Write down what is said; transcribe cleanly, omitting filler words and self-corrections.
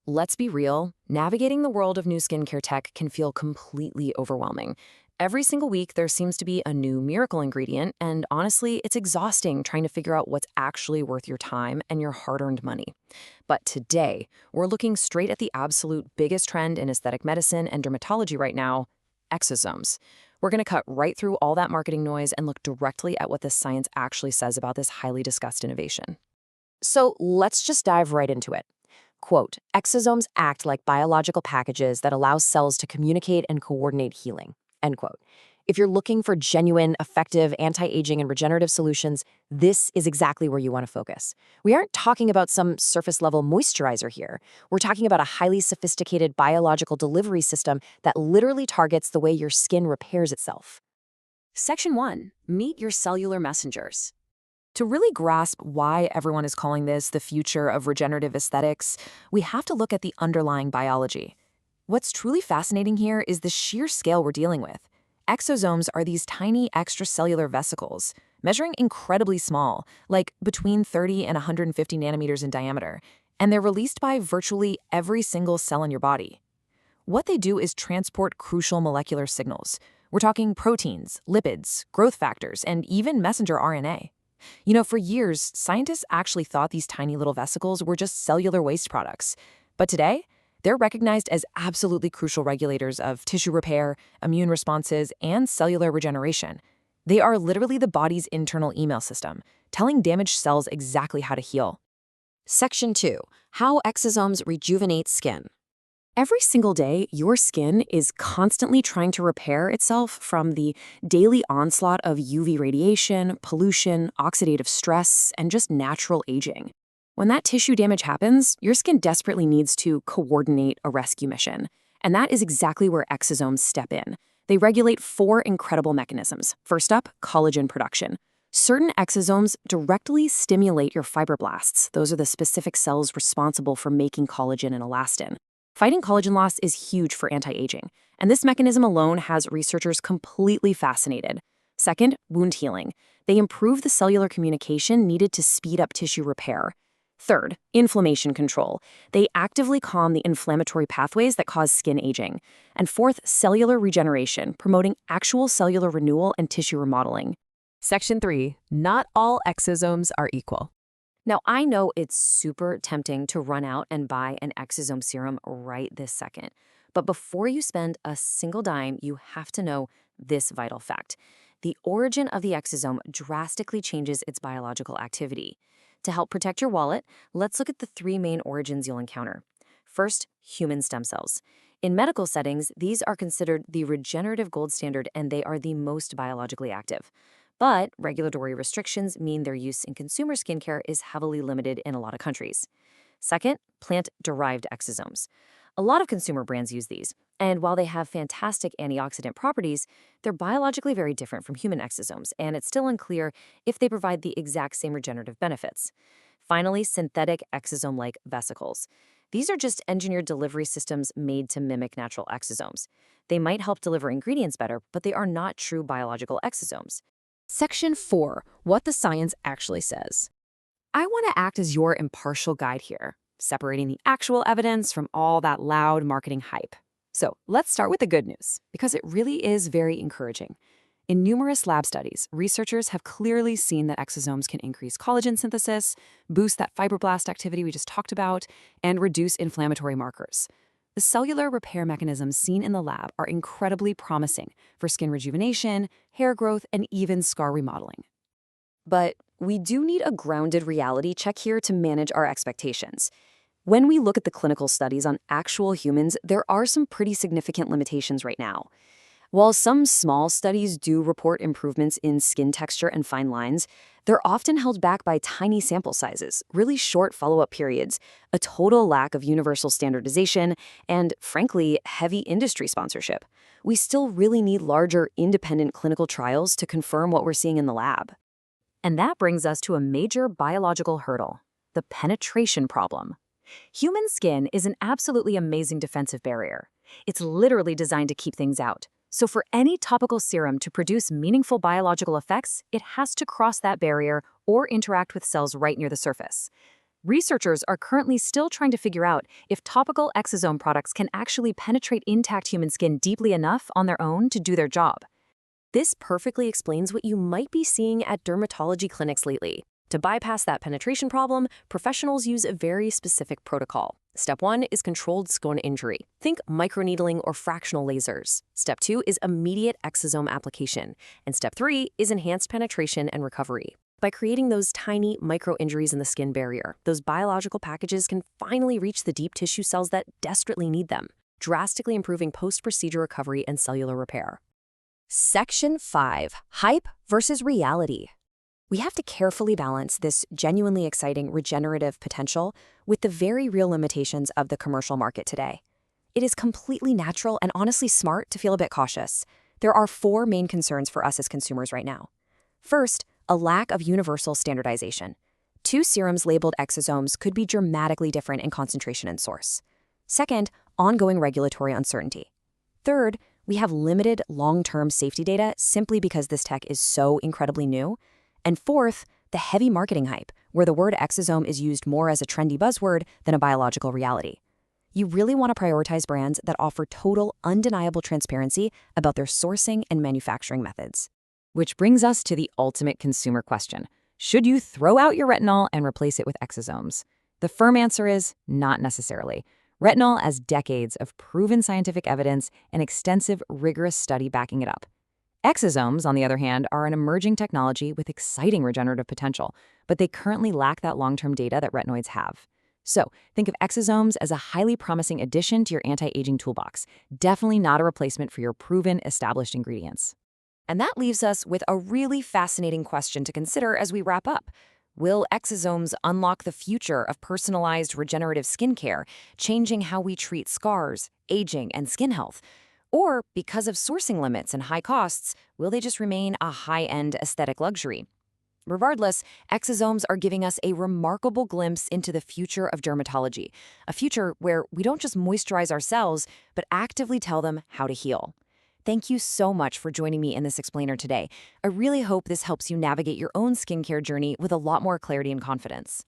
Let's be real, navigating the world of new skincare tech can feel completely overwhelming. Every single week, there seems to be a new miracle ingredient, and honestly, it's exhausting trying to figure out what's actually worth your time and your hard-earned money. But today, we're looking straight at the absolute biggest trend in aesthetic medicine and dermatology right now, exosomes. We're going to cut right through all that marketing noise and look directly at what the science actually says about this highly discussed innovation. So let's just dive right into it. Quote, exosomes act like biological packages that allow cells to communicate and coordinate healing, end quote. If you're looking for genuine, effective anti-aging and regenerative solutions, this is exactly where you want to focus. We aren't talking about some surface-level moisturizer here. We're talking about a highly sophisticated biological delivery system that literally targets the way your skin repairs itself. Section 1. Meet your cellular messengers. To really grasp why everyone is calling this the future of regenerative aesthetics, we have to look at the underlying biology. What's truly fascinating here is the sheer scale we're dealing with. Exosomes are these tiny extracellular vesicles, measuring incredibly small, like between 30 and 150 nanometers in diameter, and they're released by virtually every single cell in your body. What they do is transport crucial molecular signals. We're talking proteins, lipids, growth factors, and even messenger RNA. For years, scientists actually thought these tiny little vesicles were just cellular waste products. But today, they're recognized as absolutely crucial regulators of tissue repair, immune responses, and cellular regeneration. They are literally the body's internal email system, telling damaged cells exactly how to heal. Section 2. How exosomes rejuvenate skin. Every single day, your skin is constantly trying to repair itself from the daily onslaught of UV radiation, pollution, oxidative stress, and just natural aging. When that tissue damage happens, your skin desperately needs to coordinate a rescue mission. And that is exactly where exosomes step in. They regulate 4 incredible mechanisms. First up, collagen production. Certain exosomes directly stimulate your fibroblasts. Those are the specific cells responsible for making collagen and elastin. Fighting collagen loss is huge for anti-aging, and this mechanism alone has researchers completely fascinated. Second, wound healing. They improve the cellular communication needed to speed up tissue repair. Third, inflammation control. They actively calm the inflammatory pathways that cause skin aging. And fourth, cellular regeneration, promoting actual cellular renewal and tissue remodeling. Section 3. Not all exosomes are equal. Now, I know it's super tempting to run out and buy an exosome serum right this second. But before you spend a single dime, you have to know this vital fact. The origin of the exosome drastically changes its biological activity. To help protect your wallet, let's look at the 3 main origins you'll encounter. First, human stem cells. In medical settings, these are considered the regenerative gold standard, and they are the most biologically active. But regulatory restrictions mean their use in consumer skincare is heavily limited in a lot of countries. Second, plant-derived exosomes. A lot of consumer brands use these, and while they have fantastic antioxidant properties, they're biologically very different from human exosomes, and it's still unclear if they provide the exact same regenerative benefits. Finally, synthetic exosome-like vesicles. These are just engineered delivery systems made to mimic natural exosomes. They might help deliver ingredients better, but they are not true biological exosomes. Section 4. What the science actually says. I want to act as your impartial guide here, separating the actual evidence from all that loud marketing hype. So let's start with the good news, because it really is very encouraging. In numerous lab studies, researchers have clearly seen that exosomes can increase collagen synthesis, boost that fibroblast activity we just talked about, and reduce inflammatory markers. The cellular repair mechanisms seen in the lab are incredibly promising for skin rejuvenation, hair growth, and even scar remodeling. But we do need a grounded reality check here to manage our expectations. When we look at the clinical studies on actual humans, there are some pretty significant limitations right now. While some small studies do report improvements in skin texture and fine lines, they're often held back by tiny sample sizes, really short follow-up periods, a total lack of universal standardization, and, frankly, heavy industry sponsorship. We still really need larger, independent clinical trials to confirm what we're seeing in the lab. And that brings us to a major biological hurdle, the penetration problem. Human skin is an absolutely amazing defensive barrier. It's literally designed to keep things out. So for any topical serum to produce meaningful biological effects, it has to cross that barrier or interact with cells right near the surface. Researchers are currently still trying to figure out if topical exosome products can actually penetrate intact human skin deeply enough on their own to do their job. This perfectly explains what you might be seeing at dermatology clinics lately. To bypass that penetration problem, professionals use a very specific protocol. Step 1 is controlled skin injury. Think microneedling or fractional lasers. Step 2 is immediate exosome application. And Step 3 is enhanced penetration and recovery. By creating those tiny micro-injuries in the skin barrier, those biological packages can finally reach the deep tissue cells that desperately need them, drastically improving post-procedure recovery and cellular repair. Section 5. Hype versus reality. We have to carefully balance this genuinely exciting regenerative potential with the very real limitations of the commercial market today. It is completely natural and honestly smart to feel a bit cautious. There are 4 main concerns for us as consumers right now. First, a lack of universal standardization. 2 serums labeled exosomes could be dramatically different in concentration and source. Second, ongoing regulatory uncertainty. Third, we have limited long-term safety data simply because this tech is so incredibly new. And fourth, the heavy marketing hype, where the word exosome is used more as a trendy buzzword than a biological reality. You really want to prioritize brands that offer total, undeniable transparency about their sourcing and manufacturing methods. Which brings us to the ultimate consumer question. Should you throw out your retinol and replace it with exosomes? The firm answer is not necessarily. Retinol has decades of proven scientific evidence and extensive, rigorous study backing it up. Exosomes, on the other hand, are an emerging technology with exciting regenerative potential, but they currently lack that long-term data that retinoids have. So, think of exosomes as a highly promising addition to your anti-aging toolbox, definitely not a replacement for your proven, established ingredients. And that leaves us with a really fascinating question to consider as we wrap up. Will exosomes unlock the future of personalized regenerative skincare, changing how we treat scars, aging, and skin health? Or, because of sourcing limits and high costs, will they just remain a high-end aesthetic luxury? Regardless, exosomes are giving us a remarkable glimpse into the future of dermatology, a future where we don't just moisturize our cells, but actively tell them how to heal. Thank you so much for joining me in this explainer today. I really hope this helps you navigate your own skincare journey with a lot more clarity and confidence.